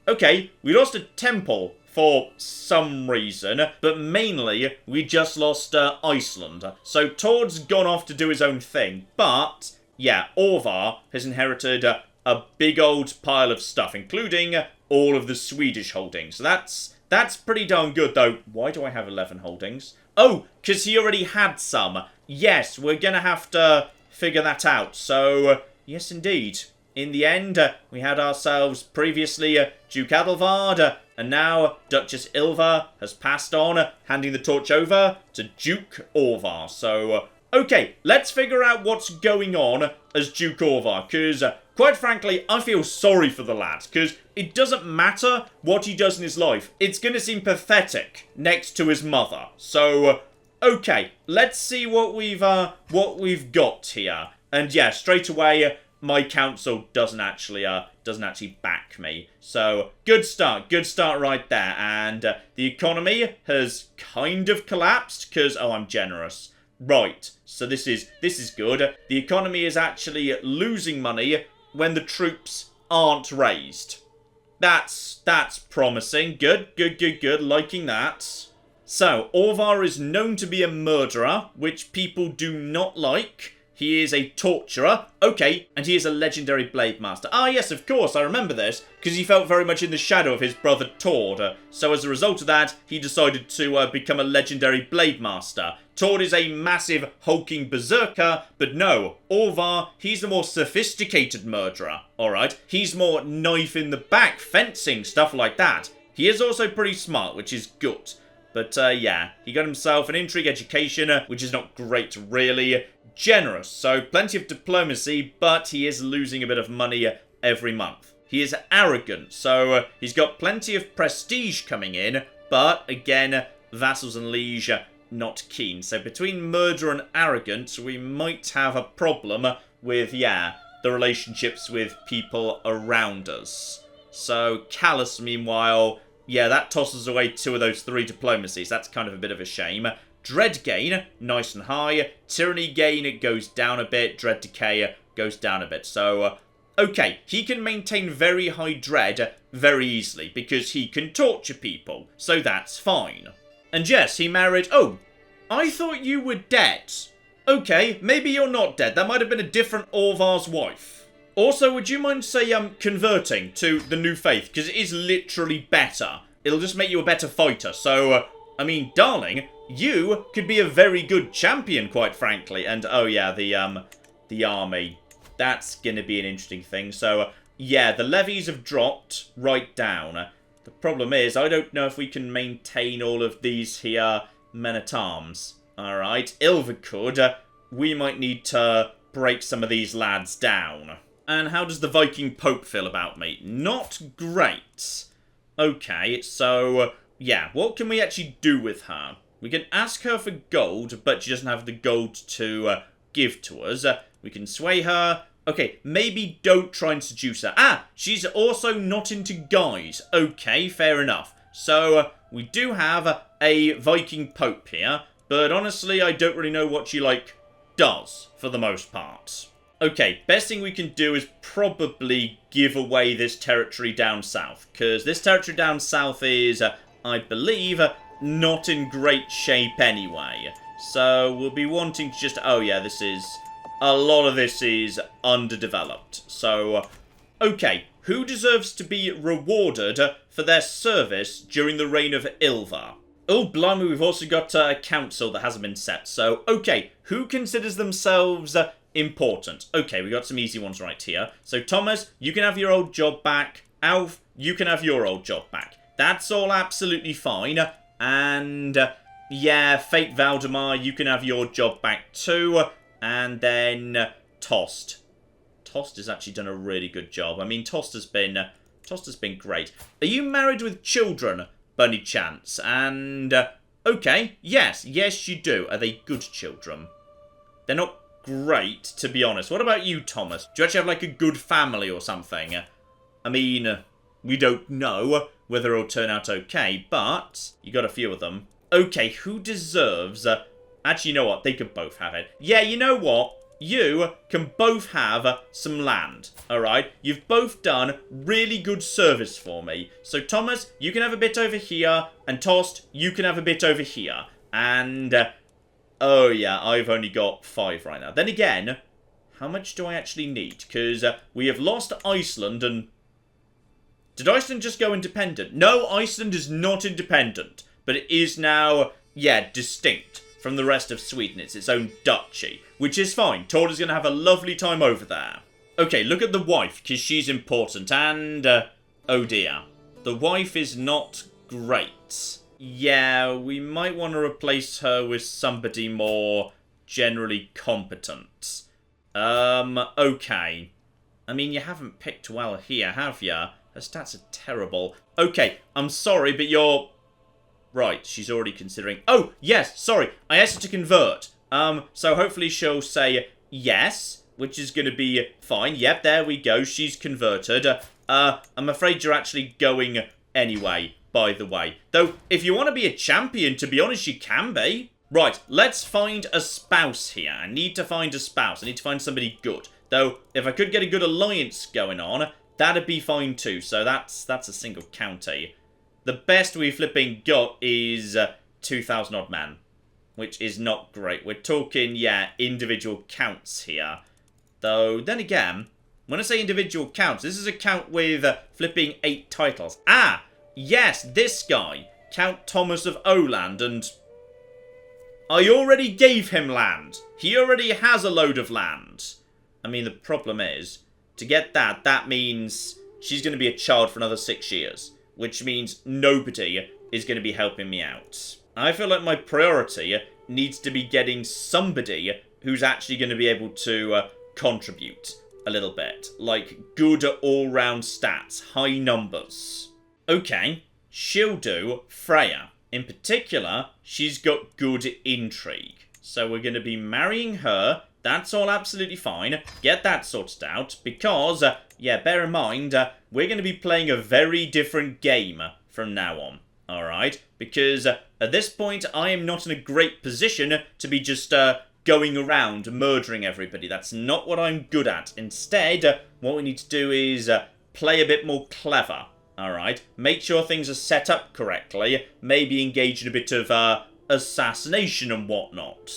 Okay, we lost a temple for some reason, but mainly we just lost Iceland. So Tord's gone off to do his own thing. But, yeah, Orvar has inherited a big old pile of stuff, including all of the Swedish holdings. So that's pretty darn good, though. Why do I have 11 holdings? Oh, because he already had some. Yes, we're going to have to figure that out. So, yes, indeed. In the end, we had ourselves previously Duke Adelvard, and now Duchess Ilva has passed on, handing the torch over to Duke Orvar. So, okay, let's figure out what's going on as Duke Orvar, because, quite frankly, I feel sorry for the lad, because it doesn't matter what he does in his life. It's going to seem pathetic next to his mother. So, okay, let's see what we've got here. And yeah, straight away, my council doesn't actually back me. So, good start right there. And the economy has kind of collapsed, because, oh, I'm generous. Right, so this is good. The economy is actually losing money when the troops aren't raised. That's promising. Good. Liking that. So, Orvar is known to be a murderer, which people do not like. He is a torturer. Okay, and he is a legendary blade master. Ah, yes, of course, I remember this, because he felt very much in the shadow of his brother Tord. So as a result of that, he decided to become a legendary blade master. Tord is a massive, hulking berserker, but no, Orvar, he's the more sophisticated murderer, alright? He's more knife in the back, fencing, stuff like that. He is also pretty smart, which is good. But, yeah, he got himself an intrigue education, which is not great, really. Generous, so plenty of diplomacy, but he is losing a bit of money every month. He is arrogant, so he's got plenty of prestige coming in, but, again, vassals and liege, not keen. So between murder and arrogance, we might have a problem with, yeah, the relationships with people around us. So, callous, meanwhile, yeah, that tosses away 2 of those 3 diplomacies. That's kind of a bit of a shame. Dread gain, nice and high. Tyranny gain, it goes down a bit. Dread decay goes down a bit. So, okay, he can maintain very high dread very easily because he can torture people. So that's fine. And yes, he married... Oh, I thought you were dead. Okay, maybe you're not dead. That might have been a different Orvar's wife. Also, would you mind, say, converting to the new faith? Because it is literally better. It'll just make you a better fighter. So, I mean, darling, you could be a very good champion, quite frankly. And, oh yeah, the army. That's gonna be an interesting thing. So, yeah, the levies have dropped right down. The problem is, I don't know if we can maintain all of these here men-at-arms. Alright, Ilva could. We might need to break some of these lads down. And how does the Viking Pope feel about me? Not great. Okay, so, yeah, what can we actually do with her? We can ask her for gold, but she doesn't have the gold to give to us. We can sway her. Okay, maybe don't try and seduce her. Ah, she's also not into guys. Okay, fair enough. So, we do have a Viking Pope here, but honestly, I don't really know what she, does, for the most part. Okay, best thing we can do is probably give away this territory down south, because this territory down south is, I believe, not in great shape anyway. So, we'll be wanting to just... Oh, yeah, a lot of this is underdeveloped. So, okay, who deserves to be rewarded for their service during the reign of Ilva? Oh, blimey, we've also got a council that hasn't been set. So, okay, who considers themselves important? Okay, we got some easy ones right here. So, Thomas, you can have your old job back. Alf, you can have your old job back. That's all absolutely fine. And, yeah, Fate Valdemar, you can have your job back too. And then, Tost. Tost has actually done a really good job. I mean, Tost has been great. Are you married with children, by any chance? And, okay, yes, you do. Are they good children? They're not great, to be honest. What about you, Thomas? Do you actually have, a good family or something? I mean, we don't know whether it'll turn out okay, but you got a few of them. Okay, who deserves... Actually, you know what? They could both have it. Yeah, you know what? You can both have some land, alright? You've both done really good service for me. So, Thomas, you can have a bit over here, and Tost, you can have a bit over here. And, oh yeah, I've only got 5 right now. Then again, how much do I actually need? Because we have lost Iceland, and... Did Iceland just go independent? No, Iceland is not independent, but it is now, yeah, distinct from the rest of Sweden. It's its own duchy, which is fine. Torda's going to have a lovely time over there. Okay, look at the wife, because she's important, and, oh dear. The wife is not great. Yeah, we might want to replace her with somebody more generally competent. Okay. I mean, you haven't picked well here, have you? Her stats are terrible. Okay, I'm sorry, but you're... Right, she's already considering... Oh, yes, sorry, I asked her to convert. So hopefully she'll say yes, which is going to be fine. Yep, there we go, she's converted. I'm afraid you're actually going anyway, by the way. Though, if you want to be a champion, to be honest, you can be. Right, let's find a spouse here. I need to find a spouse. I need to find somebody good. Though, if I could get a good alliance going on, that'd be fine too. So that's a single county. The best we flipping got is 2,000 odd men, which is not great. We're talking, yeah, individual counts here. Though, then again, when I say individual counts, this is a count with flipping 8 titles. Ah, yes, this guy, Count Thomas of Owland, and I already gave him land. He already has a load of land. I mean, the problem is, to get that, that means she's going to be a child for another 6 years. Which means nobody is going to be helping me out. I feel like my priority needs to be getting somebody who's actually going to be able to contribute a little bit. Like, good all-round stats, high numbers. Okay, she'll do Freya. In particular, she's got good intrigue. So we're going to be marrying her. That's all absolutely fine. Get that sorted out, because, yeah, bear in mind, we're going to be playing a very different game from now on, alright? Because at this point, I am not in a great position to be just going around murdering everybody. That's not what I'm good at. Instead, what we need to do is play a bit more clever, alright? Make sure things are set up correctly, maybe engage in a bit of assassination and whatnot.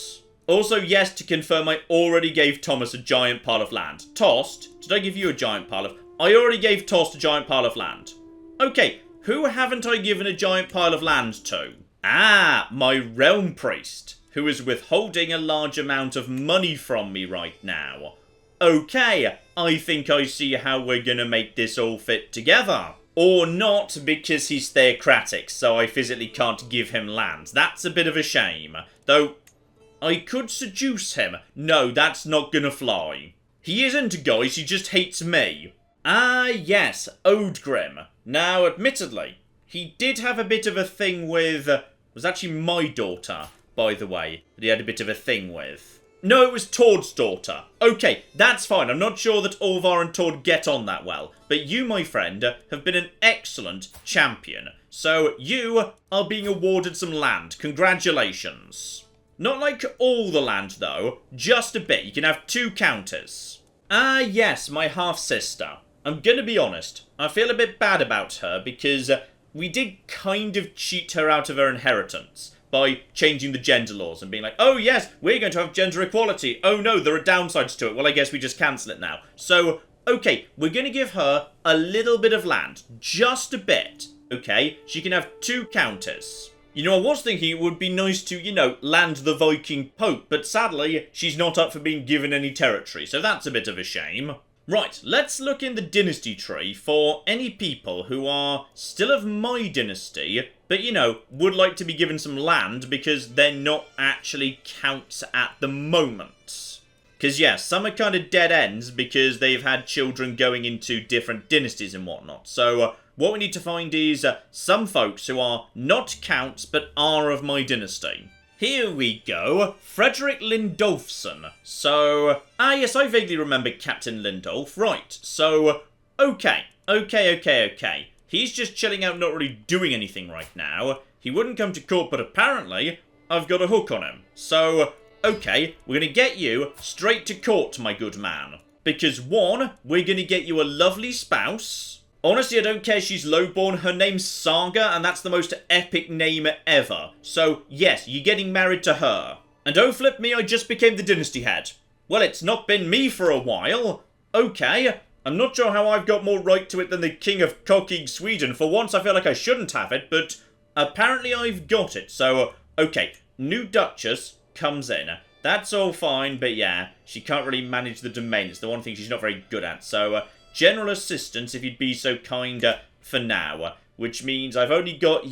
Also, yes, to confirm, I already gave Thomas a giant pile of land. Tost, did I give you a giant pile of... I already gave Tost a giant pile of land. Okay, who haven't I given a giant pile of land to? Ah, my realm priest, who is withholding a large amount of money from me right now. Okay, I think I see how we're gonna make this all fit together. Or not, because he's theocratic, so I physically can't give him land. That's a bit of a shame. Though... I could seduce him. No, that's not gonna fly. He isn't, guys, he just hates me. Ah, yes, Odgrim. Now, admittedly, he did have a bit of a thing with... was actually my daughter, by the way, that he had a bit of a thing with. No, it was Tord's daughter. Okay, that's fine. I'm not sure that Orvar and Tord get on that well. But you, my friend, have been an excellent champion. So you are being awarded some land. Congratulations. Not like all the land, though. Just a bit. You can have 2 counters. Ah, yes, my half-sister. I'm gonna be honest. I feel a bit bad about her because we did kind of cheat her out of her inheritance by changing the gender laws and being like, oh yes, we're going to have gender equality. Oh no, there are downsides to it. Well, I guess we just cancel it now. So, okay, we're going to give her a little bit of land. Just a bit. Okay, she can have 2 counters. You know, I was thinking it would be nice to, you know, land the Viking Pope, but sadly, she's not up for being given any territory, so that's a bit of a shame. Right, let's look in the dynasty tree for any people who are still of my dynasty, but, you know, would like to be given some land because they're not actually counts at the moment. Because, yeah, some are kind of dead ends because they've had children going into different dynasties and whatnot. So, what we need to find is some folks who are not counts but are of my dynasty. Here we go, Frederick Lindolfsson. So, yes, I vaguely remember Captain Lindolf. Right, so, okay. He's just chilling out, not really doing anything right now. He wouldn't come to court, but apparently, I've got a hook on him. So, okay, we're going to get you straight to court, my good man. Because, 1, we're going to get you a lovely spouse. Honestly, I don't care if she's lowborn. Her name's Saga, and that's the most epic name ever. So, yes, you're getting married to her. And don't flip me, I just became the dynasty head. Well, it's not been me for a while. Okay, I'm not sure how I've got more right to it than the King of Cockig Sweden. For once, I feel like I shouldn't have it, but apparently I've got it. So, okay, new Duchess comes in. That's all fine, but yeah, she can't really manage the domain. It's the one thing she's not very good at. So, general assistance, if you'd be so kind, for now. Which means I've only got,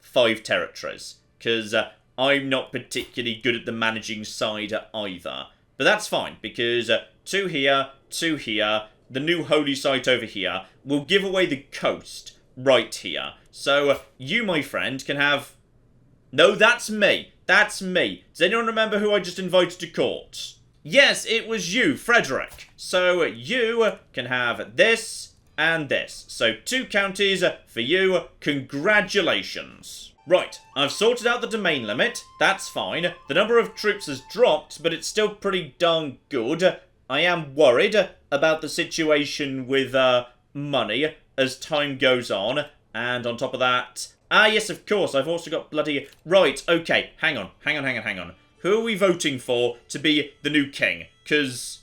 5 territories. Because I'm not particularly good at the managing side either. But that's fine, because 2 here, 2 here, the new holy site over here will give away the coast right here. So you, my friend, can have... No, that's me. That's me. Does anyone remember who I just invited to court? Yes, it was you, Frederick. So you can have this and this. So 2 counties for you. Congratulations. Right, I've sorted out the domain limit. That's fine. The number of troops has dropped, but it's still pretty darn good. I am worried about the situation with money as time goes on. And on top of that... yes, of course, I've also got bloody... Right, okay, hang on. Who are we voting for to be the new king? Because,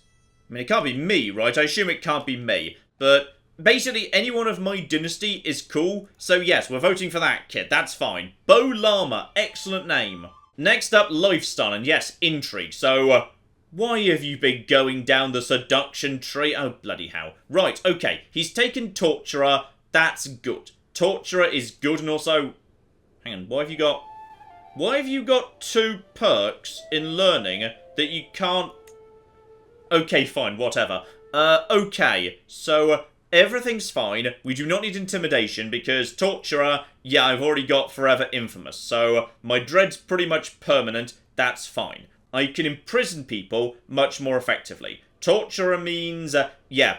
I mean, it can't be me, right? I assume it can't be me. But basically, anyone of my dynasty is cool. So yes, we're voting for that kid. That's fine. Bo Lama, excellent name. Next up, lifestyle, and yes, intrigue. So, why have you been going down the seduction tree? Oh, bloody hell. Right, okay, he's taken torturer. That's good. Torturer is good, and also... Hang on, why have you got 2 perks in learning that you can't... Okay, fine, whatever. Okay, so everything's fine. We do not need intimidation because Torturer, I've already got Forever Infamous. So my dread's pretty much permanent. That's fine. I can imprison people much more effectively. Torturer means,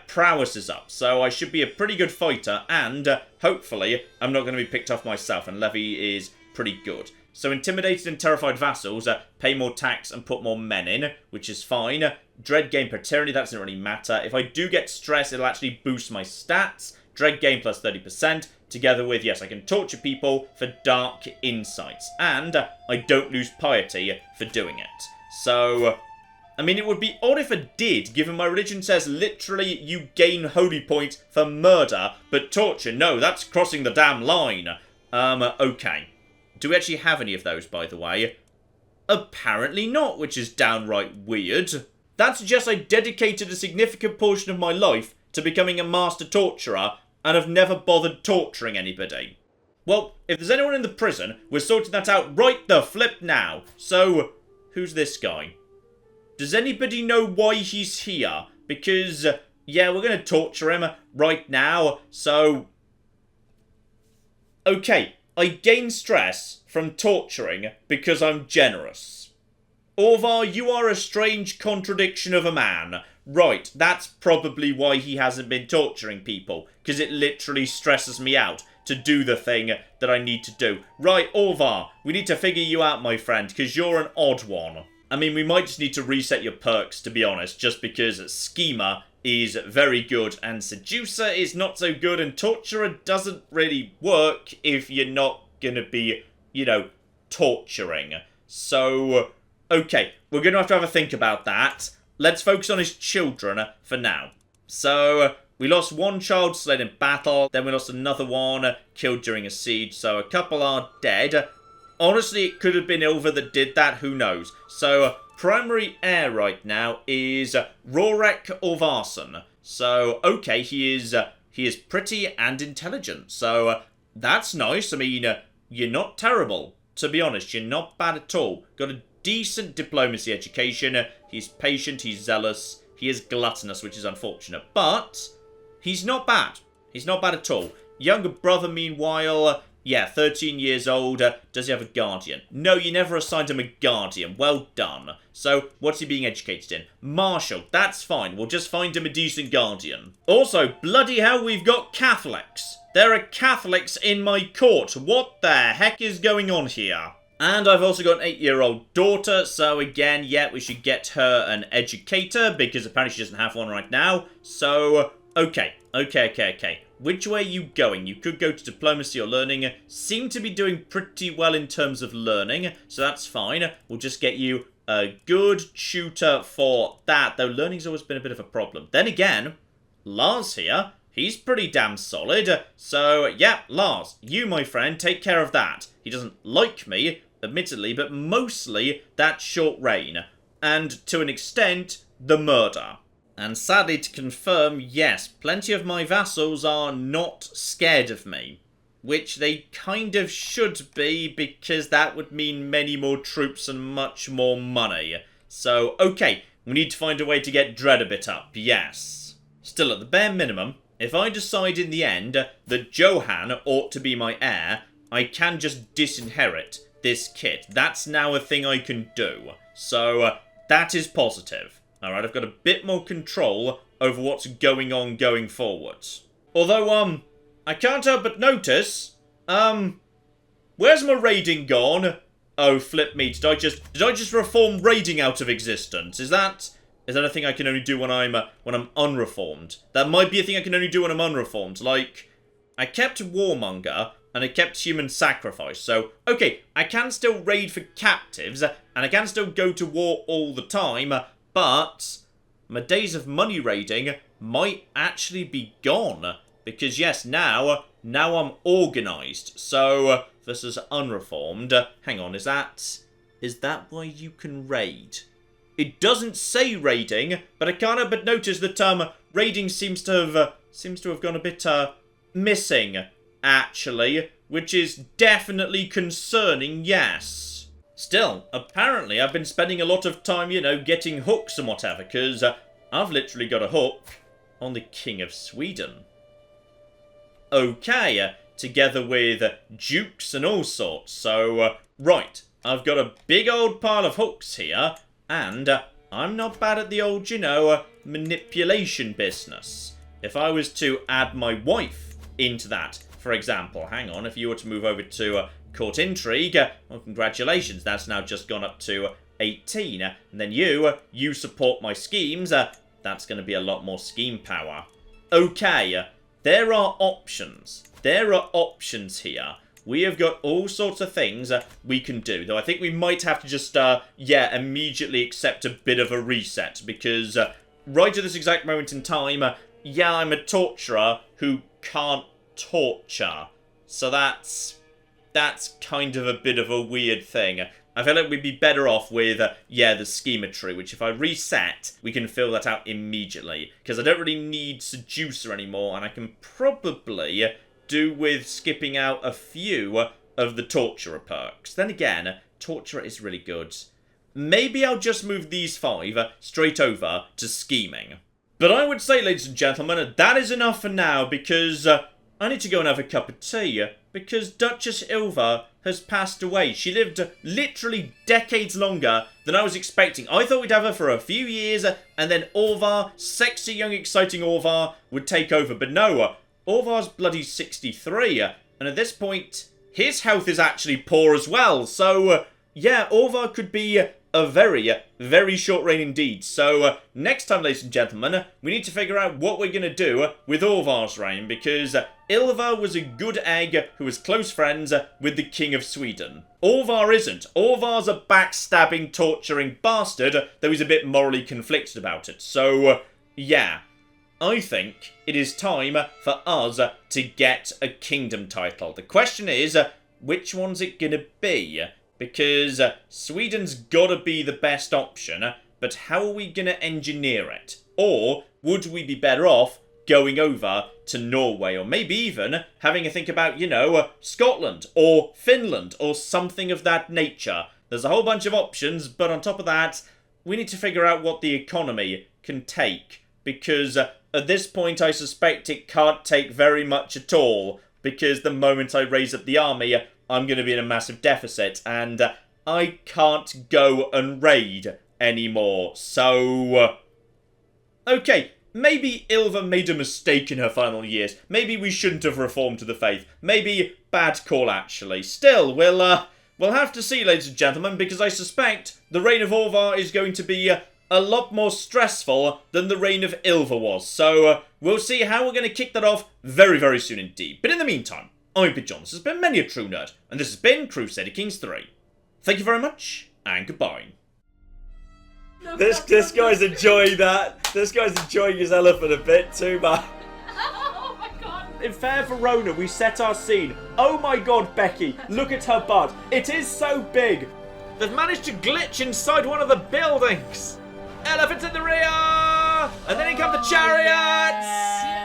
prowess is up. So I should be a pretty good fighter and, hopefully, I'm not going to be picked off myself and Levy is pretty good. So intimidated and terrified vassals pay more tax and put more men in, which is fine. Dread gain paternity, that doesn't really matter. If I do get stress, it'll actually boost my stats. Dread gain plus 30%, together with, yes, I can torture people for dark insights. And I don't lose piety for doing it. So, I mean, it would be odd if I did, given my religion says literally you gain holy points for murder, but torture, no, that's crossing the damn line. Okay. Do we actually have any of those, by the way? Apparently not, which is downright weird. That suggests I dedicated a significant portion of my life to becoming a master torturer and have never bothered torturing anybody. Well, if there's anyone in the prison, we're sorting that out right the flip now. So, who's this guy? Does anybody know why he's here? Because, we're going to torture him right now, so... Okay. I gain stress from torturing because I'm generous. Orvar, you are a strange contradiction of a man. Right, that's probably why he hasn't been torturing people, because it literally stresses me out to do the thing that I need to do. Right, Orvar, we need to figure you out, my friend, because you're an odd one. I mean, we might just need to reset your perks, to be honest, just because Schemer is very good and Seducer is not so good, and Torturer doesn't really work if you're not gonna be, you know, torturing. So, okay, we're gonna have a think about that. Let's focus on his children for now. So, we lost one child slain in battle, then we lost another one killed during a siege, so a couple are dead. Honestly, it could have been Ilva that did that, who knows. So, primary heir right now is Rorek Orvarson. So, okay, he is pretty and intelligent, so that's nice. I mean, you're not terrible, to be honest. You're not bad at all. Got a decent diplomacy education. He's patient, he's zealous, he is gluttonous, which is unfortunate, but he's not bad. He's not bad at all. Younger brother, meanwhile, yeah, 13 years old. Does he have a guardian? No, you never assigned him a guardian. Well done. So, what's he being educated in? Marshal. That's fine. We'll just find him a decent guardian. Also, bloody hell, we've got Catholics. There are Catholics in my court. What the heck is going on here? And I've also got an 8-year-old daughter, so again, yeah, we should get her an educator, because apparently she doesn't have one right now. So, okay. Which way are you going? You could go to diplomacy or learning. Seem to be doing pretty well in terms of learning, so that's fine. We'll just get you a good tutor for that, though learning's always been a bit of a problem. Then again, Lars here, he's pretty damn solid. So, yeah, Lars, you, my friend, take care of that. He doesn't like me, admittedly, but mostly that short reign. And, to an extent, the murder. And sadly to confirm, yes, plenty of my vassals are not scared of me. Which they kind of should be, because that would mean many more troops and much more money. So, okay, we need to find a way to get Dread a bit up, yes. Still, at the bare minimum, if I decide in the end that Johann ought to be my heir, I can just disinherit this kid. That's now a thing I can do. So, that is positive. Alright, I've got a bit more control over what's going on going forwards. Although, I can't help but notice, where's my raiding gone? Oh, flip me, did I just reform raiding out of existence? Is that a thing I can only do when I'm unreformed? That might be a thing I can only do when I'm unreformed. Like, I kept Warmonger, and I kept Human Sacrifice, so, okay, I can still raid for captives, and I can still go to war all the time, but my days of money raiding might actually be gone. Because, yes, now I'm organised. So, versus unreformed. Hang on, is that why you can raid? It doesn't say raiding, but I can't help but notice that raiding seems to have gone a bit missing, actually, which is definitely concerning, yes. Still, apparently I've been spending a lot of time, you know, getting hooks and whatever, because I've literally got a hook on the King of Sweden. Okay, together with dukes and all sorts. So, right, I've got a big old pile of hooks here, and I'm not bad at the old, you know, manipulation business. If I was to add my wife into that, for example, hang on, if you were to move over to Court Intrigue, well, congratulations, that's now just gone up to 18. And then you support my schemes, that's going to be a lot more scheme power. Okay, there are options. There are options here. We have got all sorts of things we can do, though I think we might have to just, immediately accept a bit of a reset, because right at this exact moment in time, yeah, I'm a torturer who can't torture. So that's kind of a bit of a weird thing. I feel like we'd be better off with, the schema tree, which if I reset, we can fill that out immediately. Because I don't really need Seducer anymore, and I can probably do with skipping out a few of the Torturer perks. Then again, Torturer is really good. Maybe I'll just move these 5 straight over to Scheming. But I would say, ladies and gentlemen, that is enough for now, because I need to go and have a cup of tea, because Duchess Ilva has passed away. She lived literally decades longer than I was expecting. I thought we'd have her for a few years, and then Orvar, sexy, young, exciting Orvar, would take over. But no, Orvar's bloody 63, and at this point, his health is actually poor as well. So, yeah, Orvar could be a very, very short reign indeed. So, next time, ladies and gentlemen, we need to figure out what we're going to do with Orvar's reign, because Ilva was a good egg who was close friends with the King of Sweden. Orvar isn't. Orvar's a backstabbing, torturing bastard, though he's a bit morally conflicted about it. So, yeah. I think it is time for us to get a kingdom title. The question is, which one's it going to be? Because Sweden's gotta be the best option, but how are we gonna engineer it? Or would we be better off going over to Norway, or maybe even having a think about, you know, Scotland or Finland or something of that nature? There's a whole bunch of options, but on top of that, we need to figure out what the economy can take, because at this point I suspect it can't take very much at all, because the moment I raise up the army, I'm going to be in a massive deficit, and I can't go and raid anymore. So, okay, maybe Ilva made a mistake in her final years. Maybe we shouldn't have reformed to the faith. Maybe bad call, actually. Still, we'll have to see, ladies and gentlemen, because I suspect the reign of Orvar is going to be a lot more stressful than the reign of Ilva was. So, we'll see how we're going to kick that off very, very soon indeed. But in the meantime, I've been John, this has been Many a True Nerd, and this has been Crusader Kings 3. Thank you very much, and goodbye. This guy's enjoying that. This guy's enjoying his elephant a bit too much. Oh my god. In fair Verona, we set our scene. Oh my god, Becky, look at her butt. It is so big. They've managed to glitch inside one of the buildings. Elephants in the rear! And then in come the chariots!